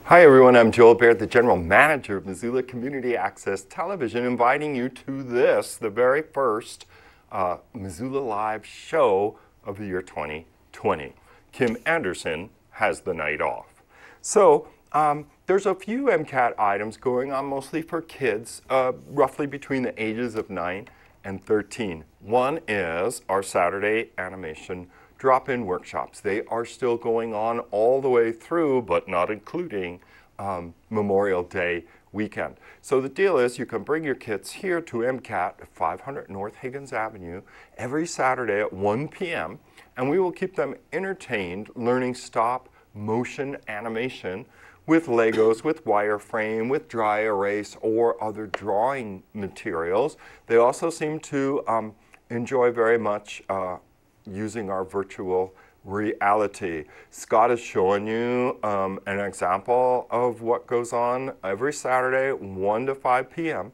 Hi everyone, I'm Joel Baird, the General Manager of Missoula Community Access Television, inviting you to this, the very first Missoula Live show of the year 2020. Kim Anderson has the night off. So there's a few MCAT items going on, mostly for kids, roughly between the ages of 9 and 13. One is our Saturday animation drop-in workshops. They are still going on all the way through, but not including Memorial Day weekend. So the deal is you can bring your kids here to MCAT 500 North Higgins Avenue every Saturday at 1 p.m. and we will keep them entertained learning stop motion animation with Legos, with wireframe, with dry erase, or other drawing materials. They also seem to enjoy very much using our virtual reality. Scott is showing you an example of what goes on every Saturday, 1 to 5 p.m.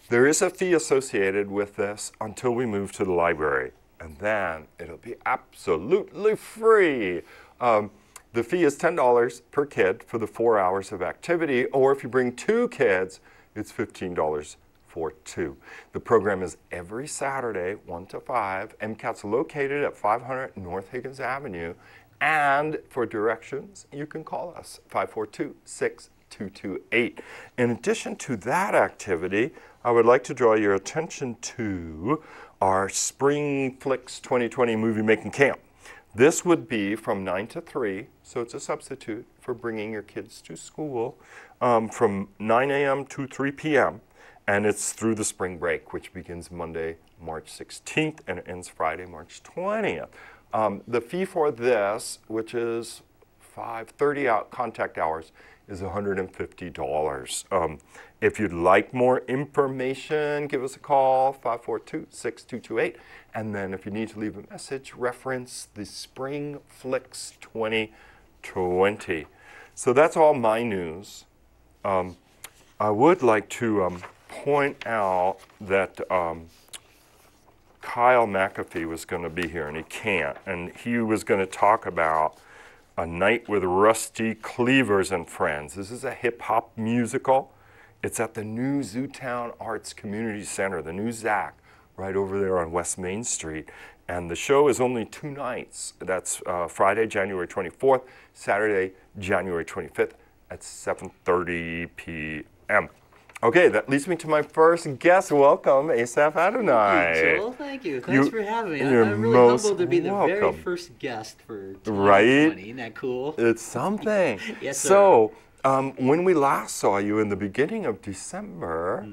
There is a fee associated with this until we move to the library, and then it'll be absolutely free. The fee is $10 per kid for the 4 hours of activity, or if you bring 2 kids, it's $15 for 2. The program is every Saturday, 1 to 5. MCAT's located at 500 North Higgins Avenue. And for directions, you can call us, 542-6228. In addition to that activity, I would like to draw your attention to our Spring Flicks 2020 Movie Making Camp. This would be from 9 to 3, so it's a substitute for bringing your kids to school from 9 a.m. to 3 p.m. And it's through the spring break, which begins Monday, March 16th, and ends Friday, March 20th. The fee for this, which is 30 contact hours, is $150. If you'd like more information, give us a call, 542-6228. And then if you need to leave a message, reference the Spring Flicks 2020. So that's all my news. I would like to point out that Kyle McAfee was going to be here, and he can't. And he was going to talk about A Night with Rusty Cleavers and Friends. This is a hip-hop musical. It's at the new Zootown Arts Community Center, the new ZAC, right over there on West Main Street. And the show is only 2 nights. That's Friday, January 24th, Saturday, January 25th at 7:30 p.m. Okay, that leads me to my first guest. Welcome, Asaph Adonai. Thank you, Joel. Thank you. Thanks for having me. I'm really humbled to be the very first guest for 2020. Right? Isn't that cool? It's something. Yes, sir. So, when we last saw you in the beginning of December,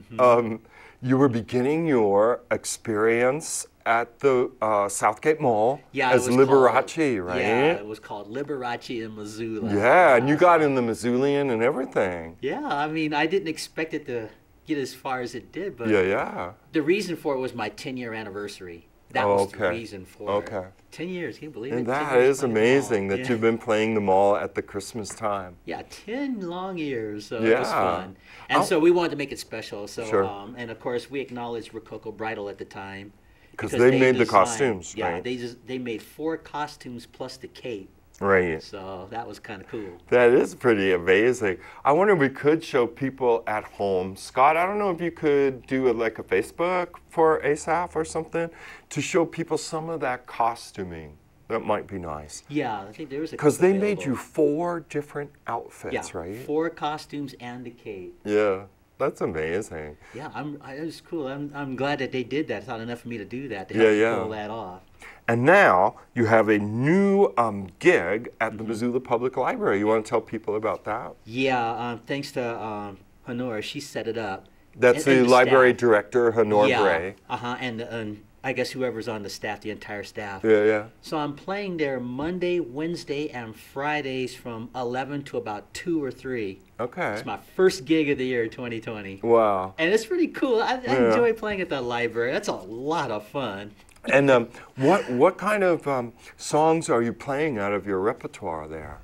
you were beginning your experience at the Southgate Mall as Liberace, right? Yeah, it was called Liberace in Missoula. Yeah, and you got in the Missoulian and everything. Yeah, I mean, I didn't expect it to get as far as it did, but the reason for it was my 10-year anniversary. That was the reason for it. 10 years, can you believe it? And that is amazing that you've been playing the mall at the Christmas time. Yeah, 10 long years, so it was fun. And so we wanted to make it special. So, and of course, we acknowledged Rococo Bridal at the time. Because they made the costumes, right? Yeah, they made 4 costumes plus the cape. Right. So that was kind of cool. That is pretty amazing. I wonder if we could show people at home. Scott, I don't know if you could do like a Facebook for Asaph or something to show people some of that costuming. That might be nice. Yeah, I think there was a because they made you 4 different outfits, right? 4 costumes and the cape. Yeah. That's amazing. Yeah, it was cool. I'm glad that they did that. It's not enough for me to do that to help pull that off. And now you have a new gig at the Missoula Public Library. You want to tell people about that? Yeah, thanks to Honora, she set it up. That's the library director, Honora Bray. And I guess whoever's on the staff, the entire staff. Yeah. So I'm playing there Monday, Wednesday, and Fridays from 11 to about 2 or 3. Okay. It's my first gig of the year, 2020. Wow. And it's pretty cool. I enjoy playing at the library. That's a lot of fun. And what kind of songs are you playing out of your repertoire there?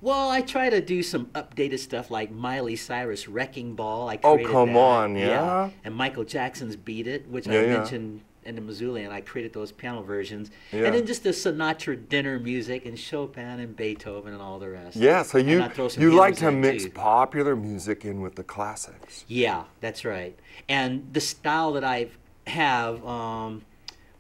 Well, I try to do some updated stuff like Miley Cyrus' Wrecking Ball. I Oh, created come that. on, yeah? And Michael Jackson's Beat It, which I mentioned in the Missoula, and I created those piano versions. Yeah. And then just the Sinatra dinner music and Chopin and Beethoven and all the rest. Yeah, so you like to mix popular music in with the classics. Yeah, that's right. And the style that I have, one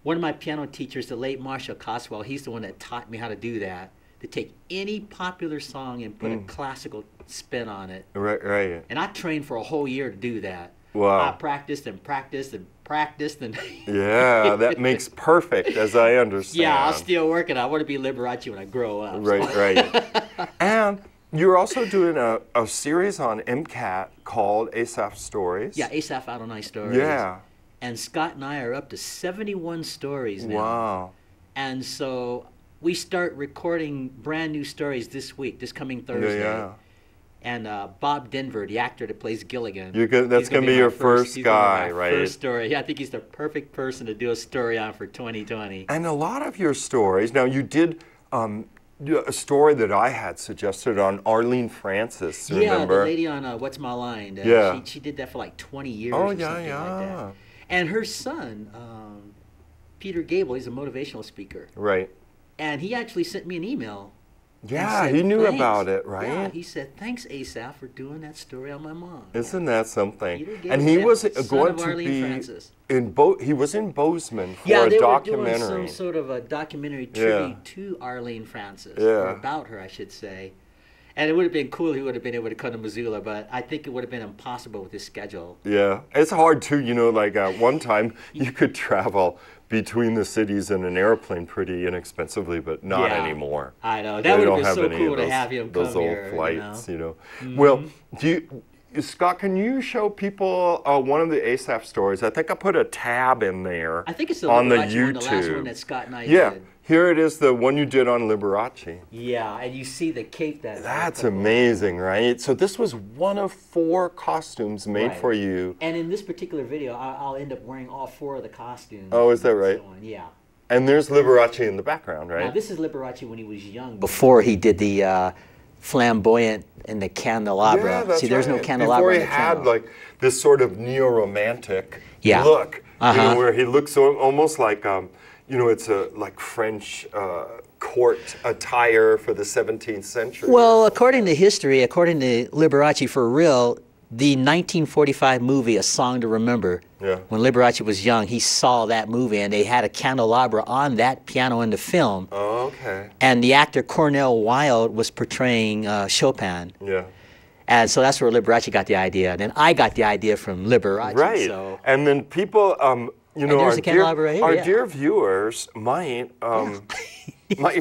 of my piano teachers, the late Marshall Coswell, he's the one that taught me how to do that, to take any popular song and put a classical spin on it. Right. And I trained for a whole year to do that. Wow. I practiced and practiced and practiced and yeah, that makes perfect, as I understand. Yeah, I'll still working. I want to be Liberace when I grow up. Right. And you're also doing a series on MCAT called Asaph Stories. Yeah, Asaph Adonai Stories. Yeah. And Scott and I are up to 71 stories now. Wow. And so we start recording brand new stories this week, this coming Thursday. Yeah. And Bob Denver, the actor that plays Gilligan. That's going to be your first guy, right? First story. Yeah, I think he's the perfect person to do a story on for 2020. And a lot of your stories, now you did a story that I had suggested on Arlene Francis, remember? Yeah, the lady on What's My Line. She did that for like 20 years or something like that. And her son, Peter Gable, he's a motivational speaker. Right. And he actually sent me an email. Yeah, he knew about it, right? Yeah, he said, thanks, Asaph, for doing that story on my mom. Isn't that something? And he was going to be he was in Bozeman for a documentary. Yeah, they were doing some sort of a documentary tribute to Arlene Francis, or about her, I should say. And it would have been cool if he would have been able to come to Missoula, but I think it would have been impossible with his schedule. Yeah, it's hard too, like at one time you could travel between the cities in an airplane pretty inexpensively, but not anymore. I know. That would have been so cool to have him come here. Those old flights, Well, Scott, can you show people one of the Asaph stories? I think I put a tab in there. I think it's on the YouTube. The last one that Scott and I did. Here it is, the one you did on Liberace. Yeah, and you see the cape That's amazing, right? So this was one of 4 costumes made for you. And in this particular video, I'll end up wearing all 4 of the costumes. Oh, is that right? Yeah. And there's Liberace in the background, right? Now, this is Liberace when he was young, before he did the flamboyant and the candelabra. Yeah, that's there's no candelabra. Before he had like this sort of neo-romantic look, where he looks almost like it's a like French court attire for the 17th century. Well, according to history, according to Liberace for real, the 1945 movie, A Song to Remember, when Liberace was young, he saw that movie, and they had a candelabra on that piano in the film. Oh, okay. And the actor Cornel Wilde was portraying Chopin. Yeah. And so that's where Liberace got the idea. And then I got the idea from Liberace. Right. So. And then people... our dear viewers might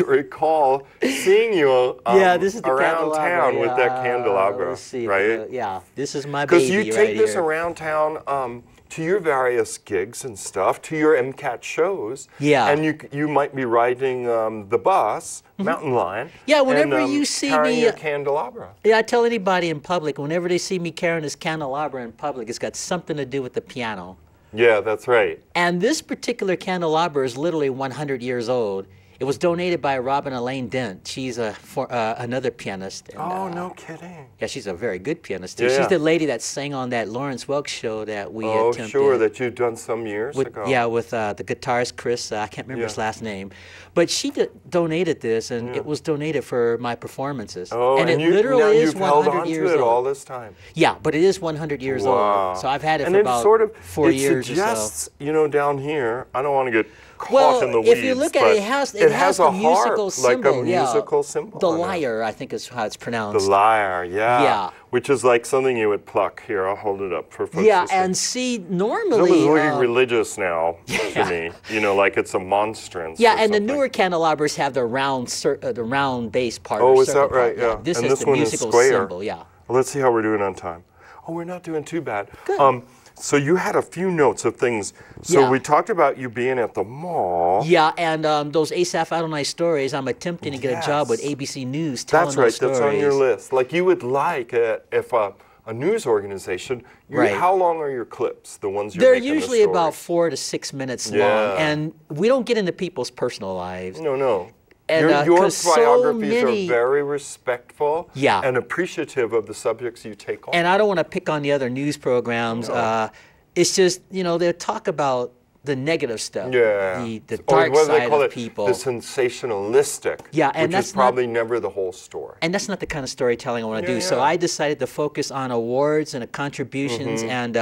recall seeing you this is the around town with that candelabra, let's see, right? This is my baby. Because you take this around town to your various gigs and stuff, to your MCAT shows. Yeah. And you might be riding the bus, Mountain Line. Yeah, whenever you see carrying me... your candelabra. Yeah, I tell anybody in public, whenever they see me carrying this candelabra in public, it's got something to do with the piano. Yeah, that's right. And this particular candelabra is literally 100 years old. It was donated by Robin Elaine Dent. She's another pianist. And, no kidding. Yeah, she's a very good pianist, too. Yeah. She's the lady that sang on that Lawrence Welk show that we attempted. Oh, sure, that you've done some years ago. Yeah, with the guitarist Chris, I can't remember his last name. But she donated this, and it was donated for my performances. Oh, and it literally is 100 years old. And you've held on to it all this time. Yeah, but it is 100 years old. So I've had it for about 4 years or so. And it suggests, down here, I don't want to get caught in the weeds. If you look at it, it has a musical symbol. Like a musical symbol. The lyre, I think is how it's pronounced. The lyre, yeah. Which is like something you would pluck. Here, I'll hold it up for folks. Yeah, and see, normally... It's looking religious now to me. Like it's a monstrance. Yeah, and the newer candelabras have the round base part. Oh, is that right? Yeah. This and is the musical symbol, yeah. Well, let's see how we're doing on time. Oh, we're not doing too bad. Good. So you had a few notes of things. So we talked about you being at the mall. Yeah, and those Asaph Adonai stories, I'm attempting to get a job with ABC News telling those stories. That's on your list. Like you would like, if a news organization, how long are your clips, the ones you're making? They're usually about 4 to 6 minutes long, and we don't get into people's personal lives. No. And, your biographies are very respectful and appreciative of the subjects you take on. And I don't want to pick on the other news programs. No. It's just, they'll talk about the negative stuff, Yeah. the dark what do they side call of it? people. The sensationalistic. Yeah, and which that's is probably never the whole story. And that's not the kind of storytelling I want to do. So yeah. I decided to focus on awards and contributions and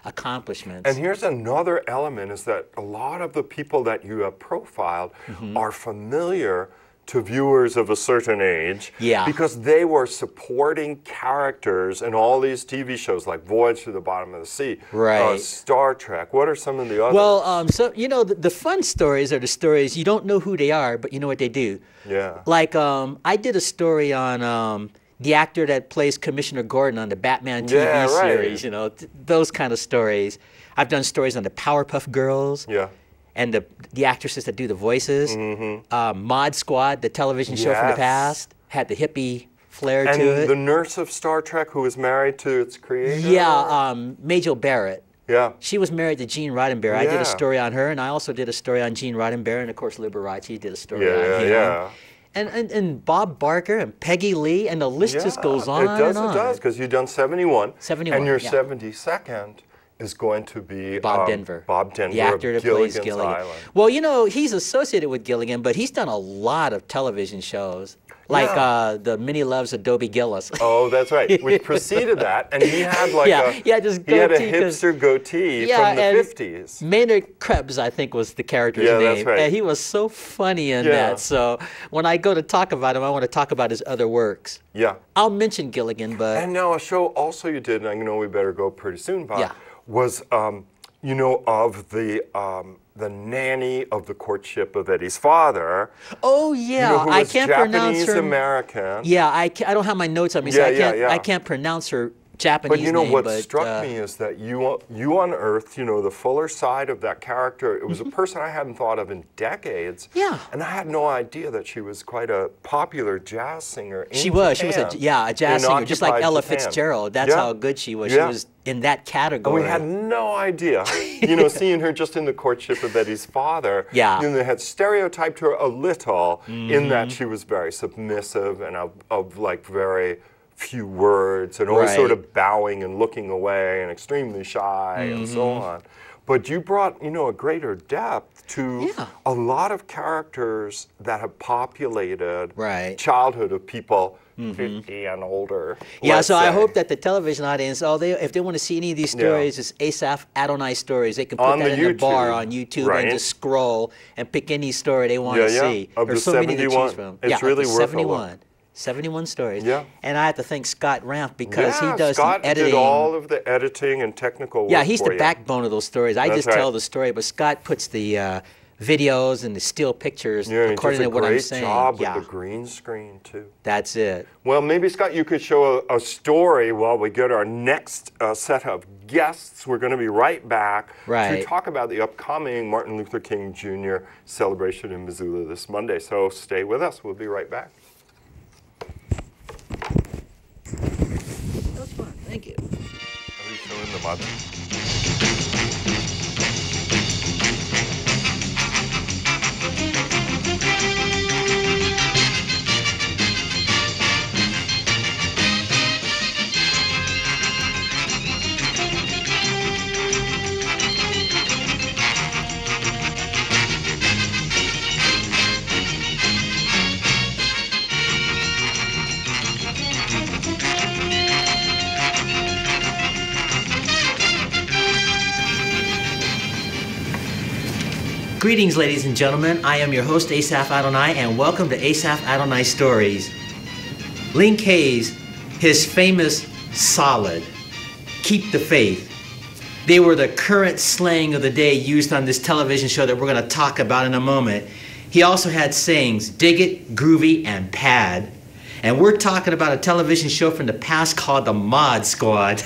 accomplishments. And here's another element, is that a lot of the people that you have profiled are familiar to viewers of a certain age, Yeah. because they were supporting characters in all these TV shows like Voyage to the Bottom of the Sea, Right. Star Trek. What are some of the others? Well, so, you know, the fun stories are the stories you don't know who they are, but you know what they do. Yeah. Like, I did a story on the actor that plays Commissioner Gordon on the Batman TV Yeah, right. series, you know, those kind of stories. I've done stories on the Powerpuff Girls. Yeah. And the actresses that do the voices. Mod Squad, the television show from the Yes. past, had the hippie flair And to it. the nurse of Star Trek who was married to its creator? Yeah, Majel Barrett. Yeah. She was married to Gene Roddenberry. I did Yeah. a story on her, and I also did a story on Gene Roddenberry, and of course Liberace did a story on Yeah, him. yeah. And Bob Barker and Peggy Lee, and the list just goes on It does, and on. it does, because you've done 71. 71, And your yeah. 72nd is going to be Bob Denver. Bob Denver, the actor of that plays Gilligan's Gilligan. Island. Well, you know, he's associated with Gilligan, but he's done a lot of television shows, like Yeah. The Many Loves of Dobie Gillis. Oh, that's right. Which preceded that, and he had like this he had a goatee 'cause- hipster goatee Yeah, from the and 50s. Maynard Krebs, I think, was the character's Yeah, name. that's right. And he was so funny in Yeah. that. So when I go to talk about him, I want to talk about his other works. Yeah. I'll mention Gilligan, but And now a show also you did, and I know we better go pretty soon, Bob, Yeah. was you know, of the nanny of the courtship of Eddie's father. oh yeah, You know, who I was can't pronounce Japanese her. American. Yeah, I don't have my notes on me, so Yeah, I yeah, can't yeah. I can't pronounce her Japanese But you know name. what but, struck me is that you unearthed, you know, the fuller side of that character. It was a person I hadn't thought of in decades. Yeah. And I had no idea that she was quite a popular jazz singer in She was a Japan, jazz in singer, just like occupied Ella Japan. Fitzgerald. That's Yeah. how good she was. Yeah. She was in that And category. we had no idea, you know, seeing her just in the courtship of Eddie's father. Yeah. You know, they had stereotyped her a little in that she was very submissive and of like very few words and always sort Right. of bowing and looking away and extremely shy and so on. But you brought, you know, a greater depth to Yeah. a lot of characters that have populated Right. childhood of people 50 and older. Yeah, let's so I say. hope that the television audience, if they want to see any of these stories, it's Asaph Adonai stories. They can put On that the in the bar YouTube, on YouTube right. and just scroll and pick any story they want Yeah, to yeah. see. Of There's the so many to 71. choose from. It's yeah, really of the worth a 71. look. 71 stories. Yeah. And I have to thank Scott Ramp because yeah, he does Scott the editing. did all of the editing and technical work. Yeah, he's for the you. backbone of those stories. I That's just right. tell the story, but Scott puts the videos and the still pictures Yeah, he according does to a what I'm great saying. job yeah, with the green screen too. that's it. Well, maybe Scott, you could show a story while we get our next set of guests. We're going to be right back to Right. talk about the upcoming Martin Luther King Jr. celebration in Missoula this Monday. So stay with us. We'll be right back. That was fun. Thank you. Are you showing the mother? Greetings, ladies and gentlemen. I am your host, Asaph Adonai, and welcome to Asaph Adonai Stories. Link Hayes, his famous solid, keep the faith. They were the current slang of the day used on this television show that we're going to talk about in a moment. He also had sayings, dig it, groovy, and pad. And we're talking about a television show from the past called The Mod Squad.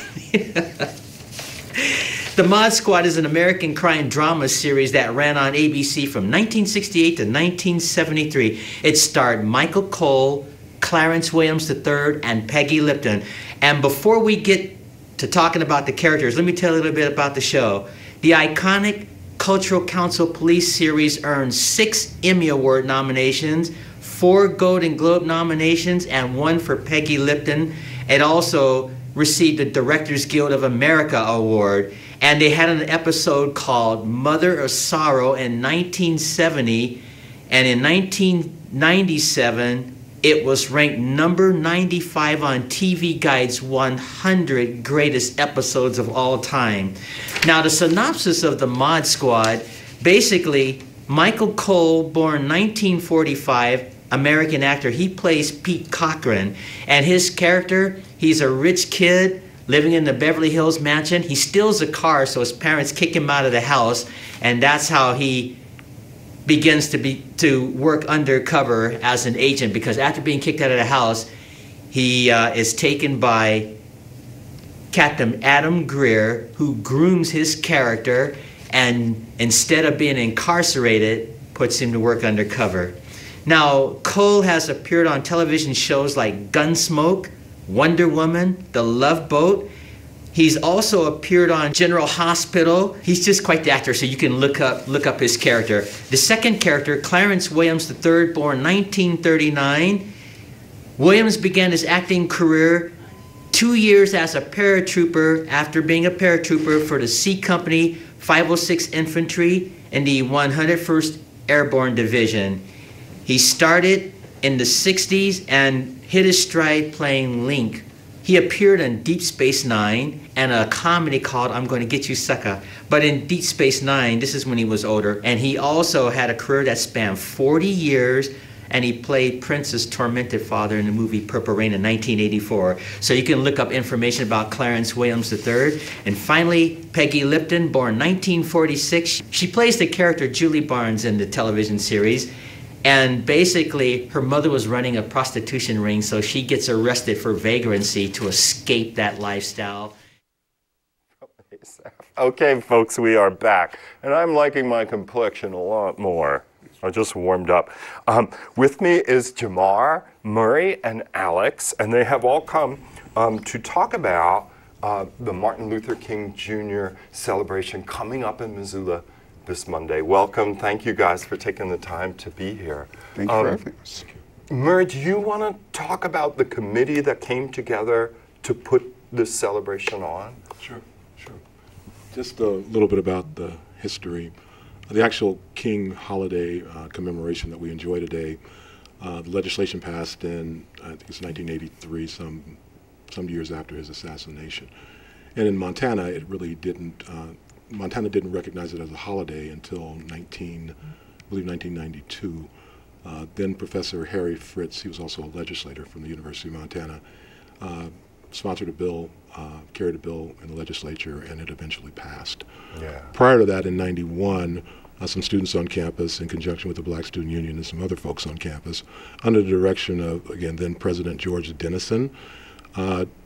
The Mod Squad is an American crime drama series that ran on ABC from 1968 to 1973. It starred Michael Cole, Clarence Williams III, and Peggy Lipton. And before we get to talking about the characters, let me tell you a little bit about the show. The iconic Cultural Council Police series earned 6 Emmy Award nominations, 4 Golden Globe nominations, and 1 for Peggy Lipton. It also received the Directors Guild of America Award. And they had an episode called Mother of Sorrow in 1970. And in 1997, it was ranked number 95 on TV Guide's 100 greatest episodes of all time. Now, the synopsis of the Mod Squad, basically, Michael Cole, born 1945, American actor, he plays Pete Cochran. And his character, he's a rich kid living in the Beverly Hills mansion. He steals a car, so his parents kick him out of the house, and that's how he begins to work undercover as an agent, because after being kicked out of the house, he is taken by Captain Adam Greer, who grooms his character, and instead of being incarcerated, puts him to work undercover. Now, Cole has appeared on television shows like Gunsmoke, Wonder Woman, The Love Boat. He's also appeared on General Hospital. He's just quite the actor, so you can look up his character. The second character, Clarence Williams III, born 1939. Williams began his acting career 2 years as a paratrooper after being a paratrooper for the C Company 506 Infantry in the 101st Airborne Division. He started in the 60s and hit his stride playing Link. He appeared in Deep Space Nine and a comedy called I'm Going to Get You, Sucker. But in Deep Space Nine, this is when he was older, and he also had a career that spanned 40 years, and he played Prince's tormented father in the movie Purple Rain in 1984. So you can look up information about Clarence Williams III. And finally, Peggy Lipton, born 1946. She plays the character Julie Barnes in the television series. And basically, her mother was running a prostitution ring, so she gets arrested for vagrancy to escape that lifestyle. Okay, folks, we are back. And I'm liking my complexion a lot more. I just warmed up. With me is Jamar, Murray, and Alex, and they have all come to talk about the Martin Luther King Jr. celebration coming up in Missoula this Monday. Welcome. Thank you guys for taking the time to be here. Thank you for having us. Murray, do you want to talk about the committee that came together to put this celebration on? Sure. Just a little bit about the history. The actual King holiday commemoration that we enjoy today, the legislation passed in, I think it's 1983, some years after his assassination. And in Montana, it really didn't, Montana didn't recognize it as a holiday until I believe 1992. Then Professor Harry Fritz, he was also a legislator from the University of Montana, sponsored a bill, carried a bill in the legislature, and it eventually passed. Yeah. Prior to that, in '91, some students on campus, in conjunction with the Black Student Union and some other folks on campus, under the direction of, again, then President George Dennison.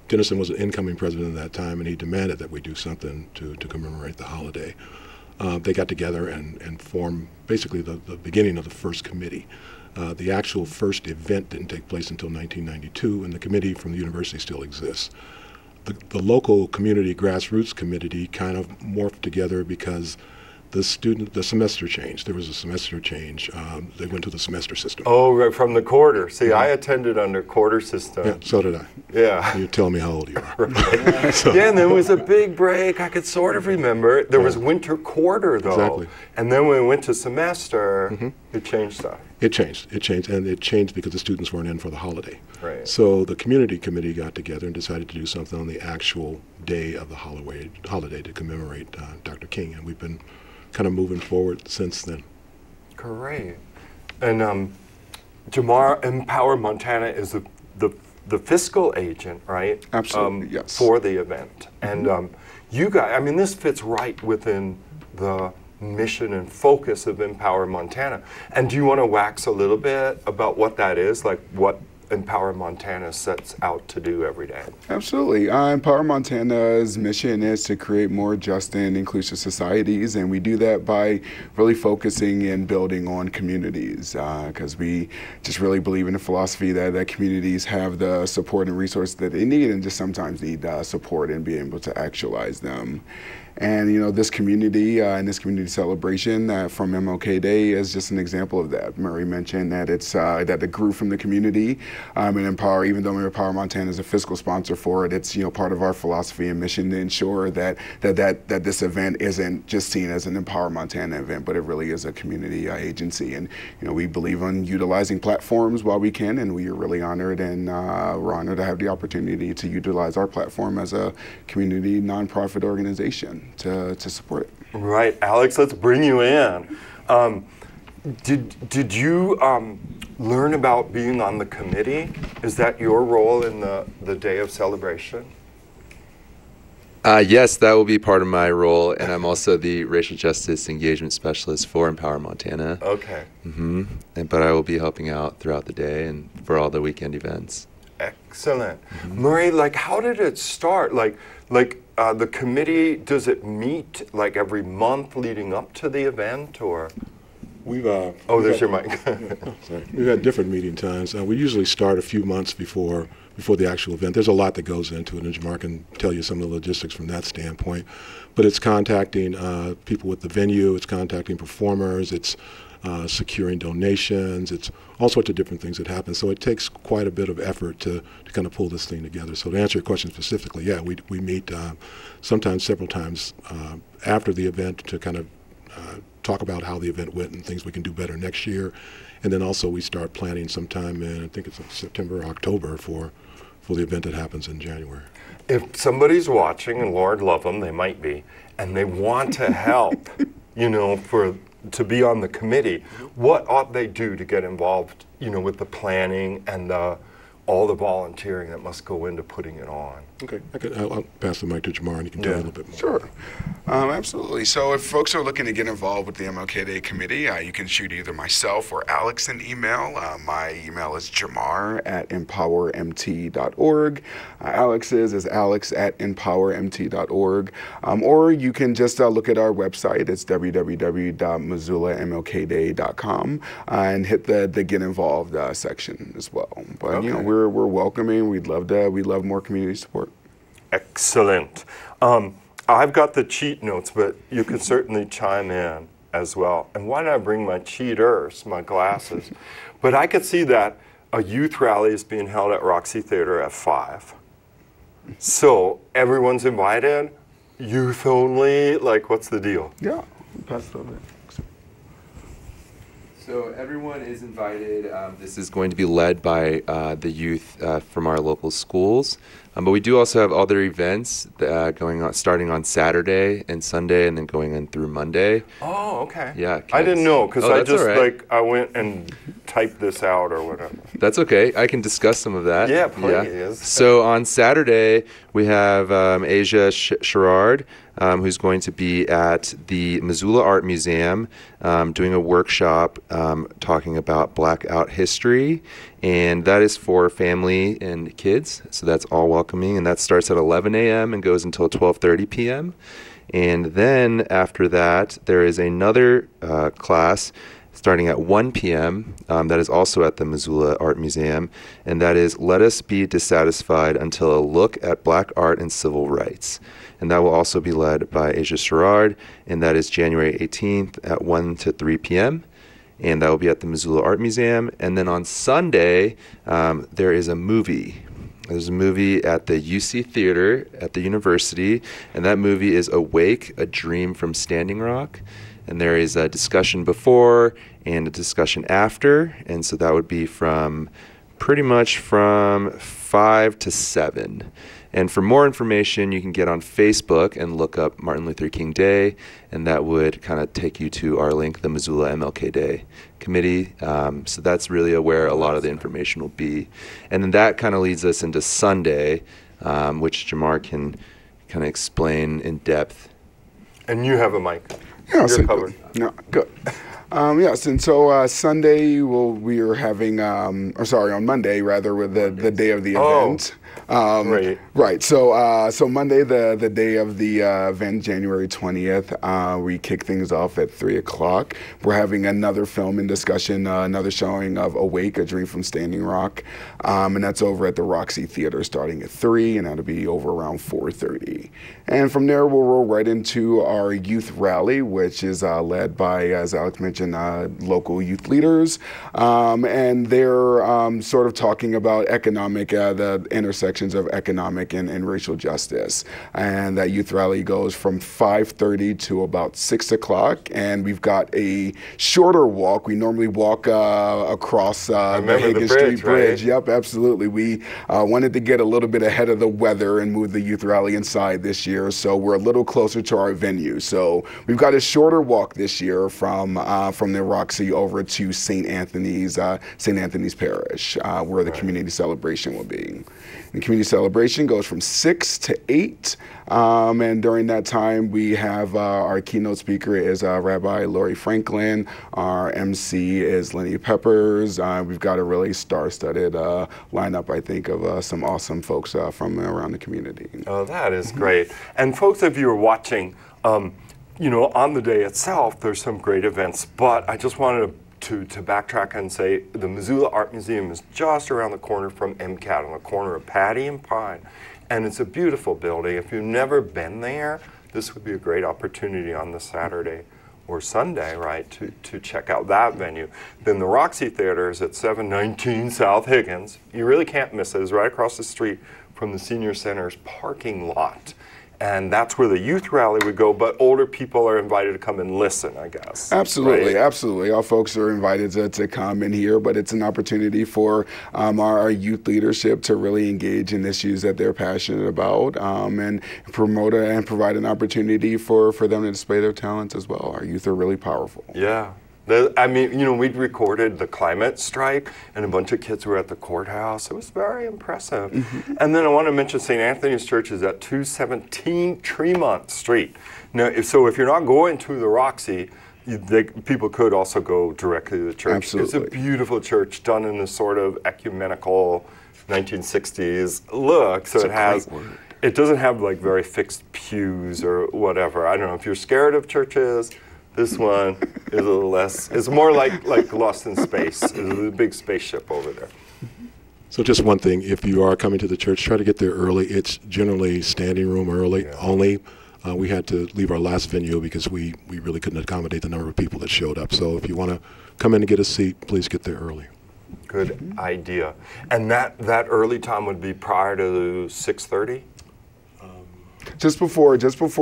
Dennison was an incoming president at that time, and he demanded that we do something to commemorate the holiday. They got together and formed basically the beginning of the first committee. The actual first event didn't take place until 1992, and the committee from the university still exists. The local community grassroots committee kind of morphed together because the semester changed. There was a semester change. They went to the semester system. Oh, right, from the quarter. See, I attended under quarter system. Yeah, so did I. Yeah. You tell me how old you are. Right. Yeah, and there was a big break. I could sort of remember. There was winter quarter, though. Exactly. And then when we went to semester, it changed stuff. It changed, and it changed because the students weren't in for the holiday. Right. So the community committee got together and decided to do something on the actual day of the holiday to commemorate Dr. King, and we've been kind of moving forward since then. Great. And Jamar, Empower Montana is the fiscal agent, right? Absolutely, yes. For the event. And you guys, I mean, this fits right within the mission and focus of Empower Montana. And do you want to wax a little bit about what that is, like what Empower Montana sets out to do every day? Absolutely. Empower Montana's mission is to create more just and inclusive societies, and we do that by really focusing and building on communities, because we just really believe in the philosophy that communities have the support and resources that they need, and just sometimes need support in being able to actualize them. And this community and this community celebration from MLK Day is just an example of that. Murray mentioned that it's that it grew from the community, and Empower, even though Empower Montana is a fiscal sponsor for it, it's part of our philosophy and mission to ensure that this event isn't just seen as an Empower Montana event, but it really is a community agency. And we believe in utilizing platforms while we can, and we are really honored, and we're honored to have the opportunity to utilize our platform as a community nonprofit organization to support it. Right, Alex, let's bring you in. Did you learn about being on the committee? Is that your role in the day of celebration? Yes, that will be part of my role, and I'm also the Racial Justice Engagement Specialist for Empower Montana. Okay. But I will be helping out throughout the day and for all the weekend events. Excellent. Murray, how did it start? The committee, does it meet every month leading up to the event, or? There's your mic. Sorry. We've had different meeting times. We usually start a few months before the actual event. There's a lot that goes into it, and Jamar can tell you some of the logistics from that standpoint. But it's contacting people with the venue, it's contacting performers, it's securing donations, it's all sorts of different things that happen. So it takes quite a bit of effort to kind of pull this thing together. So to answer your question specifically, yeah, we meet sometimes several times after the event to kind of talk about how the event went and things we can do better next year. And then also we start planning sometime in, I think it's September or October for the event that happens in January. If somebody's watching, and Lord love them, they might be, and they want to help, to be on the committee, what ought they do to get involved, with the planning and all the volunteering that must go into putting it on? Okay, I'll pass the mic to Jamar, and you can tell a little bit more. Sure, absolutely. So if folks are looking to get involved with the MLK Day Committee, you can shoot either myself or Alex an email. My email is jamar@empowermt.org. Alex's is alex@empowermt.org. Or you can just look at our website. It's www.MissoulaMLKday.com and hit the Get Involved section as well. But okay. We're welcoming. We'd love more community support. Excellent. I've got the cheat notes, but you can certainly chime in as well. And why don't I bring my cheaters, my glasses? But I could see that a youth rally is being held at Roxy Theater at 5. So everyone's invited? Youth only? What's the deal? Yeah, pass it over. So everyone is invited. This is going to be led by the youth from our local schools. But we do also have other events going on, starting on Saturday and Sunday, and then going on through Monday. Oh, okay. Yeah. I didn't know, because I just, right. I went and typed this out or whatever. That's okay. I can discuss some of that. Yeah, please. So on Saturday, we have Asia Sherrard, who's going to be at the Missoula Art Museum doing a workshop talking about Blackout history. And that is for family and kids, so that's all welcoming. And that starts at 11 a.m. and goes until 12:30 p.m. And then after that, there is another class starting at 1 p.m. That is also at the Missoula Art Museum, and that is Let Us Be Dissatisfied Until a Look at Black Art and Civil Rights. And that will also be led by Asia Sherrard, and that is January 18th at 1 to 3 p.m. And that will be at the Missoula Art Museum. And then on Sunday, there is a movie. There's a movie at the UC Theater at the university, and that movie is Awake, A Dream from Standing Rock. And there is a discussion before and a discussion after, and so that would be pretty much from 5 to 7. And for more information, you can get on Facebook and look up Martin Luther King Day, and that would kind of take you to our link, the Missoula MLK Day Committee. So that's really where a lot of the information will be. And then that kind of leads us into Sunday, which Jamar can kind of explain in depth. And you have a mic. Yeah, You're covered. No, good. Yes, and so Sunday we are having, or sorry, on Monday rather, with the day of the event. Great. Right. So Monday, the day of the event, January 20th, we kick things off at 3 o'clock. We're having another film in discussion, another showing of Awake, A Dream from Standing Rock, and that's over at the Roxy Theater starting at 3, and that'll be over around 4:30. And from there, we'll roll right into our youth rally, which is led by, as Alex mentioned, local youth leaders, and they're sort of talking about the intersections of economic and racial justice. And that youth rally goes from 5:30 to about 6 o'clock, and we've got a shorter walk. We normally walk across the Hagen Street Bridge. Right? Yep, absolutely. We wanted to get a little bit ahead of the weather and move the youth rally inside this year, so we're a little closer to our venue. So we've got a shorter walk this year from the Roxy over to St. Anthony's Parish, where the community celebration will be. The community celebration goes from 6 to 8, and during that time we have our keynote speaker is Rabbi Lori Franklin. Our MC is Lenny Peppers. We've got a really star-studded lineup, I think, of some awesome folks from around the community. Oh, that is great. And folks, if you're watching, you know, on the day itself, there's some great events, but I just wanted to backtrack and say the Missoula Art Museum is just around the corner from MCAT, on the corner of Patty and Pine, and it's a beautiful building. If you've never been there, this would be a great opportunity on the Saturday or Sunday, right, to check out that venue. Then the Roxy Theater is at 719 South Higgins. You really can't miss it. It's right across the street from the Senior Center's parking lot. And that's where the youth rally would go, but older people are invited to come and listen, I guess. Absolutely, right? Absolutely. All folks are invited to come in here, but it's an opportunity for our youth leadership to really engage in issues that they're passionate about, and promote and provide an opportunity for them to display their talents as well. Our youth are really powerful. Yeah. I mean, you know, we'd recorded the climate strike, and a bunch of kids were at the courthouse. It was very impressive. Mm-hmm. And then I want to mention St. Anthony's Church is at 217 Tremont Street. Now, if you're not going to the Roxy, people could also go directly to the church. Absolutely. It's a beautiful church done in this sort of ecumenical 1960s look. So it doesn't have like very fixed pews or whatever. I don't know if you're scared of churches. This one is a little less. It's more like Lost in Space. There's a big spaceship over there. So just one thing, if you are coming to the church, try to get there early. It's generally standing room early only. We had to leave our last venue because we really couldn't accommodate the number of people that showed up. So if you want to come in and get a seat, please get there early. Good idea. And that early time would be prior to 6:30? Just before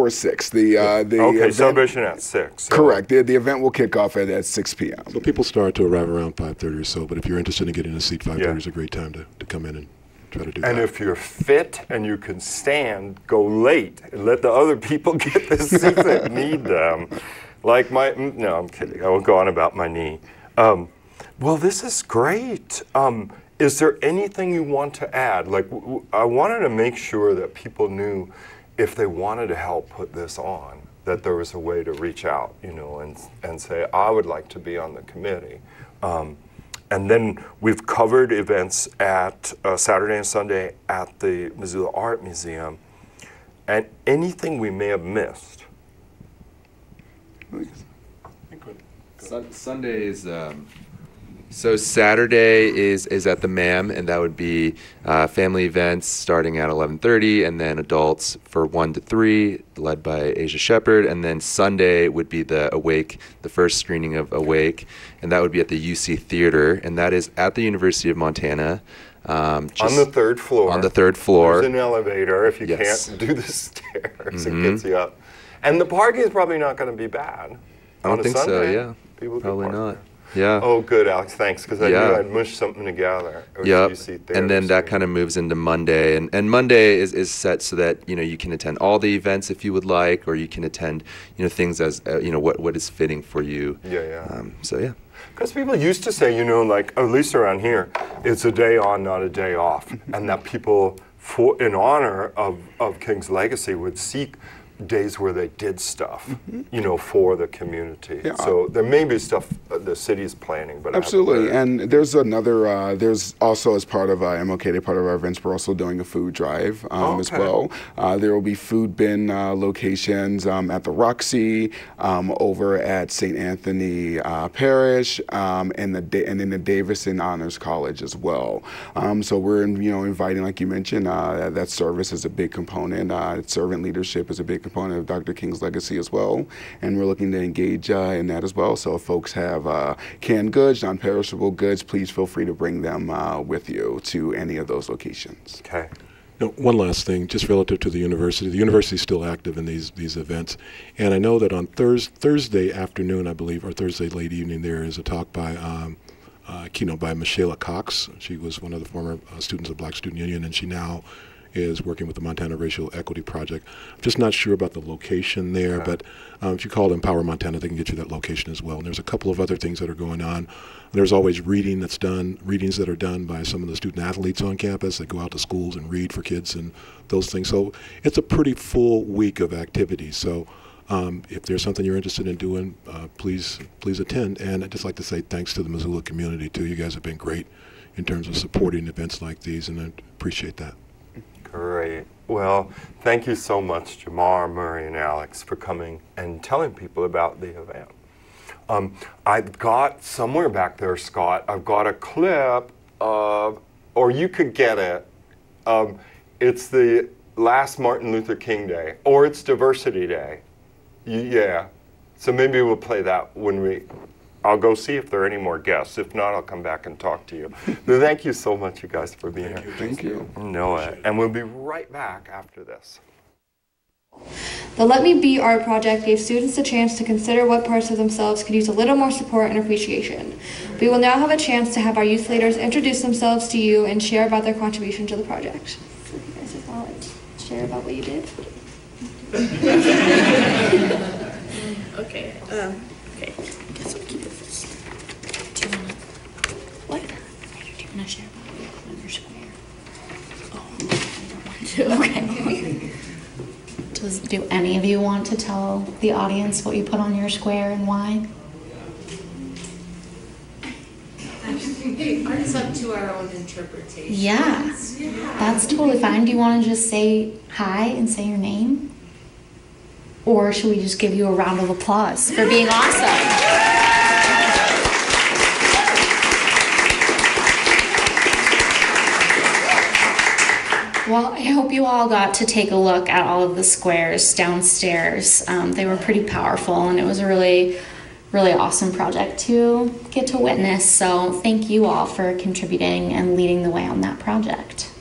6. The event, celebration at 6. So. Correct. The event will kick off at 6 p.m. So people start to arrive around 5:30 or so, but if you're interested in getting a seat, 5:30 is a great time to come in and try to do that. And if you're fit and you can stand, go late and let the other people get the seats that need them. Like no, I'm kidding. I won't go on about my knee. Well, this is great. Is there anything you want to add? Like, I wanted to make sure that people knew if they wanted to help put this on, that there was a way to reach out, you know, and say, I would like to be on the committee. And then we've covered events at Saturday and Sunday at the Missoula Art Museum. And anything we may have missed? Sunday is... So Saturday is at the MAM, and that would be family events starting at 11:30, and then adults for 1 to 3, led by Asia Shepherd. And then Sunday would be the Awake, the first screening of Awake, and that would be at the UC Theater, and that is at the University of Montana. On the 3rd floor. On the 3rd floor. There's an elevator if you can't do the stairs. It gets you up. And the parking is probably not going to be bad. I don't think Sunday, so, yeah. People probably not. There. Yeah. Oh, good, Alex. Thanks, because I knew I'd mushed something together. Yep. And then that kind of moves into Monday, and Monday is set so that you can attend all the events if you would like, or you can attend things as what is fitting for you. Yeah. So yeah. Because people used to say, like at least around here, it's a day on, not a day off, and that people, in honor of King's legacy, would seek days where they did stuff, you know, for the community. Yeah. So there may be stuff the city's planning, but Absolutely, and there's another. There's also as part of MLK, part of our events, we're also doing a food drive as well. There will be food bin locations at the Roxy, over at St. Anthony Parish, and in the Davison Honors College as well. So we're inviting, like you mentioned, that service is a big component. Servant leadership is a big component of Dr. King's legacy as well, and we're looking to engage in that as well. So if folks have canned goods, non-perishable goods, please feel free to bring them with you to any of those locations. Okay. Now, one last thing, just relative to the university. The university is still active in these events, and I know that on Thursday afternoon, I believe, or Thursday late evening, there is a talk by keynote by Missoula Cox. She was one of the former students of Black Student Union, and she now is working with the Montana Racial Equity Project. I'm just not sure about the location there, but if you call Empower Montana, they can get you that location as well. And there's a couple of other things that are going on. There's always readings that are done by some of the student athletes on campus that go out to schools and read for kids and those things. So it's a pretty full week of activities. So if there's something you're interested in doing, please attend. And I'd just like to say thanks to the Missoula community too. You guys have been great in terms of supporting events like these, and I appreciate that. Great. Well, thank you so much, Jamar, Murray, and Alex, for coming and telling people about the event. I've got somewhere back there, Scott, I've got a clip of, or you could get it, it's the last Martin Luther King Day, or it's Diversity Day. Yeah. So maybe we'll play that when I'll go see if there are any more guests. If not, I'll come back and talk to you. Thank you so much, you guys, for being here. Thank you. And we'll be right back after this. The Let Me Be Art project gave students a chance to consider what parts of themselves could use a little more support and appreciation. We will now have a chance to have our youth leaders introduce themselves to you and share about their contribution to the project. So if you guys just want to share about what you did. Okay. Okay. Guess we'll keep it first. Do you wanna? What? Do you wanna share about what you put on your square? Oh, I don't want to. Okay. Do any of you want to tell the audience what you put on your square and why? It's up to our own interpretation. Yeah, that's totally fine. Do you want to just say hi and say your name? Or should we just give you a round of applause for being awesome? Well, I hope you all got to take a look at all of the squares downstairs. They were pretty powerful, and it was a really, really awesome project to get to witness. So thank you all for contributing and leading the way on that project.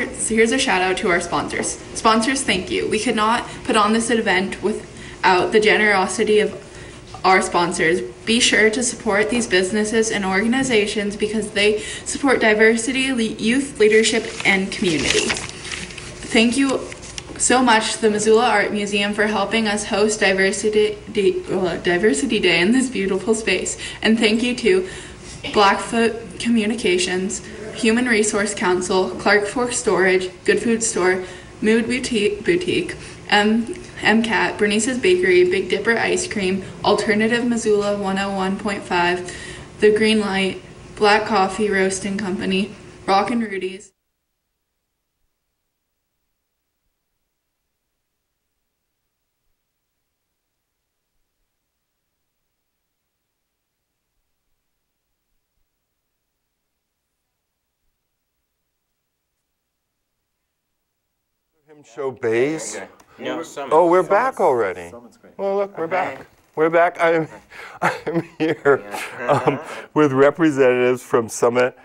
So here's a shout out to our sponsors. Sponsors, thank you. We could not put on this event without the generosity of our sponsors. Be sure to support these businesses and organizations because they support diversity, youth leadership, and community. Thank you so much to the Missoula Art Museum for helping us host Diversity Day in this beautiful space. And thank you to Blackfoot Communications, Human Resource Council, Clark Fork Storage, Good Food Store, Mood Boutique, MCAT, Bernice's Bakery, Big Dipper Ice Cream, Alternative Missoula 101.5, The Green Light, Black Coffee Roasting Company, Rock and Rudy's. Show bass. Okay. No, Oh, we're back already. Well, look, we're back. We're back. I'm here with representatives from Summit,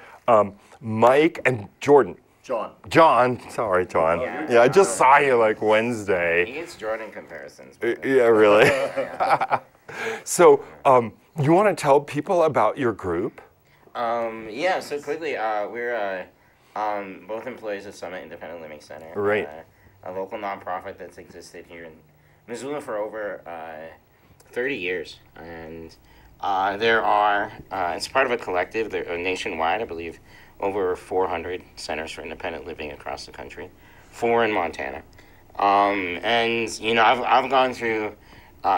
Mike and Jordan. John. Sorry, John. Yeah, I just saw you like Wednesday. He gets Jordan comparisons. Yeah, really. So, you want to tell people about your group? Yeah. So quickly, we're both employees of Summit Independent Living Center. Right. A local nonprofit that's existed here in Missoula for over 30 years. And there are, it's part of a collective, they're nationwide, I believe, over 400 centers for independent living across the country, 4 in Montana. And, you know, I've gone through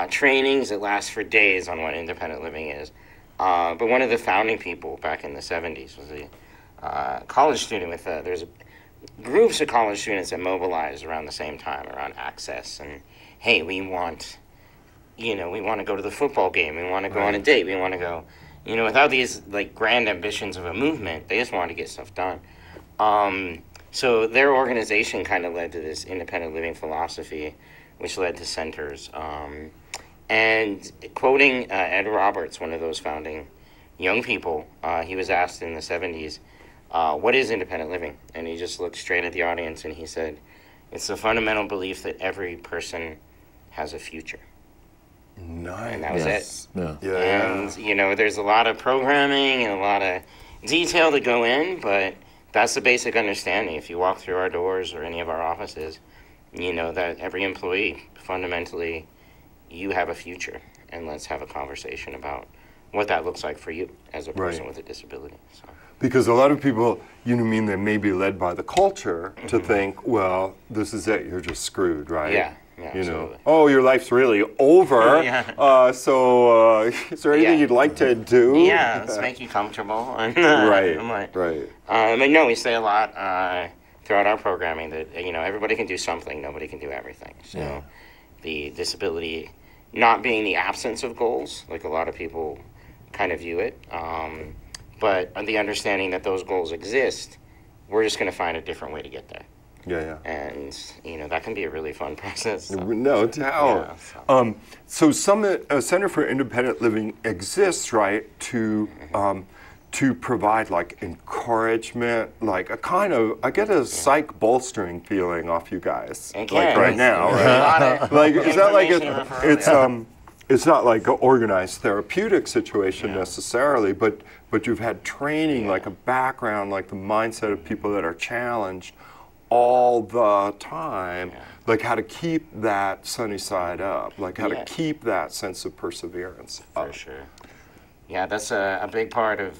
trainings that last for days on what independent living is. But one of the founding people back in the 70s was a college student with, there's groups of college students that mobilized around the same time around access and, hey, we want, you know, we want to go to the football game, we want to go on a date, we want to go, you know, without these like grand ambitions of a movement, they just wanted to get stuff done. So their organization kind of led to this independent living philosophy, which led to centers. And quoting Ed Roberts, one of those founding young people, he was asked in the 70s, what is independent living? And he just looked straight at the audience and he said, it's the fundamental belief that every person has a future. Nice. And that was it. Yeah. And, you know, there's a lot of programming and a lot of detail to go in, but that's the basic understanding. If you walk through our doors or any of our offices, you know that every employee, fundamentally, you have a future. And let's have a conversation about what that looks like for you as a person with a disability. So. Because a lot of people, you know what I mean, they may be led by the culture to think, well, this is it, you're just screwed, right? Yeah, you absolutely. know, oh, your life's really over. So is there anything you'd like to do? Yeah, let's make you comfortable. Right. But no, we say a lot throughout our programming that, you know, everybody can do something, nobody can do everything. So the disability not being the absence of goals, like a lot of people kind of view it, but the understanding that those goals exist, we're just going to find a different way to get there. And, you know, that can be a really fun process. So. No doubt. So Summit Center for Independent Living exists, right, to provide like encouragement, like a kind of, I get a psych bolstering feeling off you guys, like right now, right? Like, is that like it's not like an organized therapeutic situation necessarily, but you've had training, like a background, like the mindset of people that are challenged all the time, like how to keep that sunny side up, like how to keep that sense of perseverance up. For sure. Yeah, that's a big part of